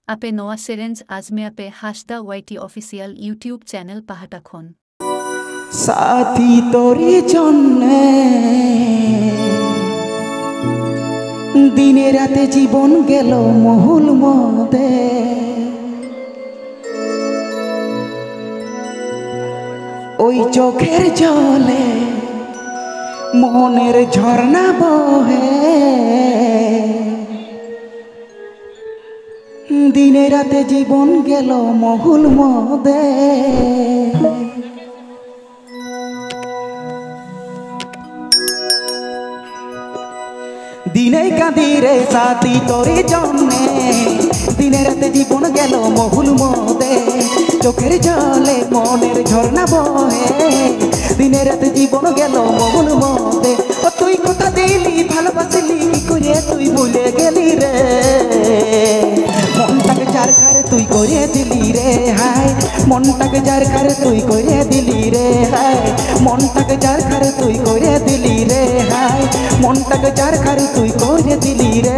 আপে নোয়া সেরেঞ্জ আজমে আপে হাসদা ওয়াইটি অফিসিয়াল ইউটিউব চ্যানেল পাহাটাখন সাথী তোরি জন্যে দিনে রাতে জীবন গেল মহুল মদে ওই চোখের জলে মনের ঝর্ণা বহে দিনে রাতে জীবন গেল মহুল মদে দিনে কাঁদি রে সাথী তোরে জন্যে দিনে রাতে জীবন গেল মহুল মদে চোখের জলে মনের ঝর্ণা বহে দিনে রাতে জীবন গেল মহুল মদে ও তুই কথা দিলি ভালোবাসলি কি করে তুই ভুলে গেলি রে মনটাকে যার খারে তুই করে দিলি রে হায় মনটাকে যার খারে তুই করে দিলি রে হায় মনটাকে যার খারে তুই করে দিলি রে হায় মনটাকে যার খারে তুই করে দিলি রে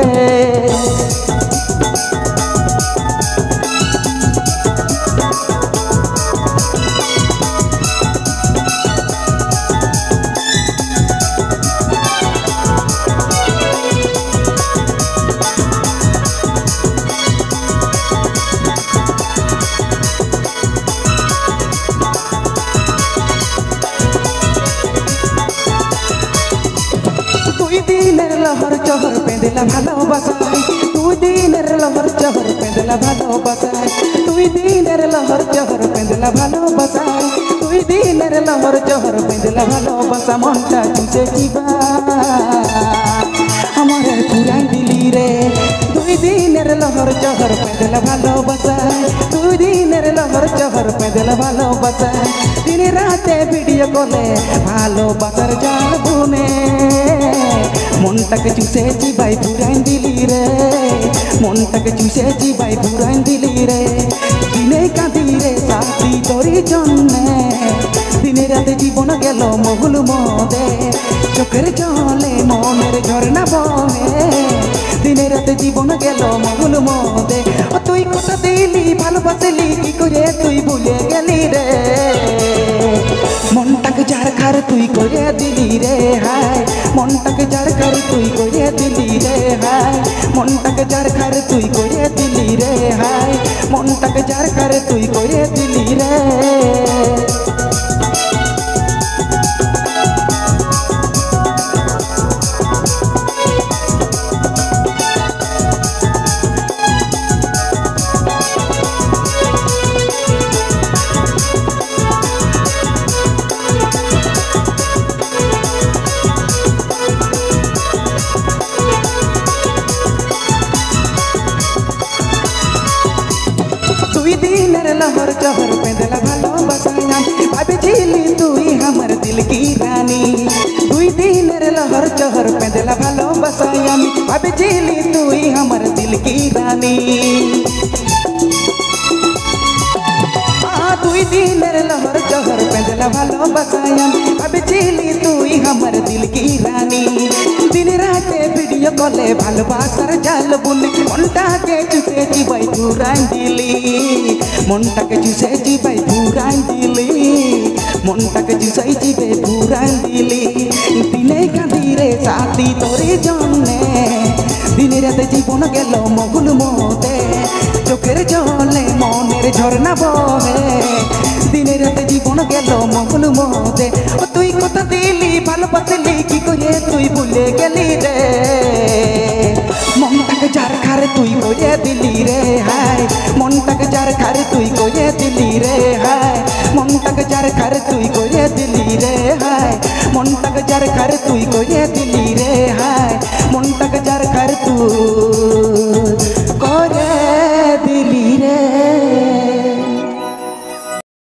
দিনের লহর চহর পেঁদলা ভালোবাসায় তুই দিনের লহর চহর পেঁদলা ভালোবাসায় তুই দিনের লহর চহর পেঁদলা ভালোবাসায় তুই দিনের লহর চহর পেঁদলা ভালোবাসা মনটা চুষে চিবা আমার পুরাই দিলি রে তুই দিনের লহর চহর পেঁদলা ভালোবাসায় তুই দিনের লহর চহর পেঁদলা ভালোবাসায় দিনে রাতে ভিডিও কলে ভালোবাসার জাল বুনে মনটাকে চুষে চিবাই পুরাই দিলি রে মনটাকে চুষে চিবাই পুরাই দিলি রে দিনে কাঁদি রে সাথী তোরি জন্যে দিনে রাতে জীবন গেল মহুল মদে চোখের জলে মনের ঝর্ণা বহে দিনে রাতে জীবন গেল মহুল মদে ও তুই কথা দিলি ভালোবাসলি কি করে তুই ভুলে গেলি রে মনটাকে যার খার তুই করে দিলি রে হায় মনটাকে যার খার তুই করে দিলি রে হায় মনটাকে যার খার তুই করে দিলি রে হায় মনটাকে যার খার তুই করে দিলি রে लहर चहर पेंदला भालोबासाया भाबेছিলি তুই আমার দিল কি রানী দুই দিনের লহর চহর পেंदला ভালোবাসায়া ভাবেছিলি তুই আমার দিল কি রানী দুই দিনের লহর চহর পেंदला ভালোবাসায়া ভাবেছিলি তুই আমার দিল কি রানী দিন রাতে ভিডিও কলে ভালোবাসার জাল বুনে মনটাকে চুষে চিবাই পুরাই দিলি মনটাকে চুষে চিবাই পুরাই দিলি মনটাকে চুষে চিবে পুরাই দিলি দিনে কাঁদি রে সাথী তোরে জন্যে দিনে রাতে জীবন গেল মহুল মদে চোখের জলে মনের ঝর্ণা বহে দিনে রাতে জীবন গেল মহুল মদে ও তুই কথা দিলি ভালোবাসলি কি করে তুই ভুলে গেলি রে মনটাকে যার খারে তুই করে দিলি রে হায় মনটাকে যার খারে তুই করে দিলি রে হায় মনটাকে যার খারে তুই করে দিলি রে হায় মনটাকে যার খারে তুই করে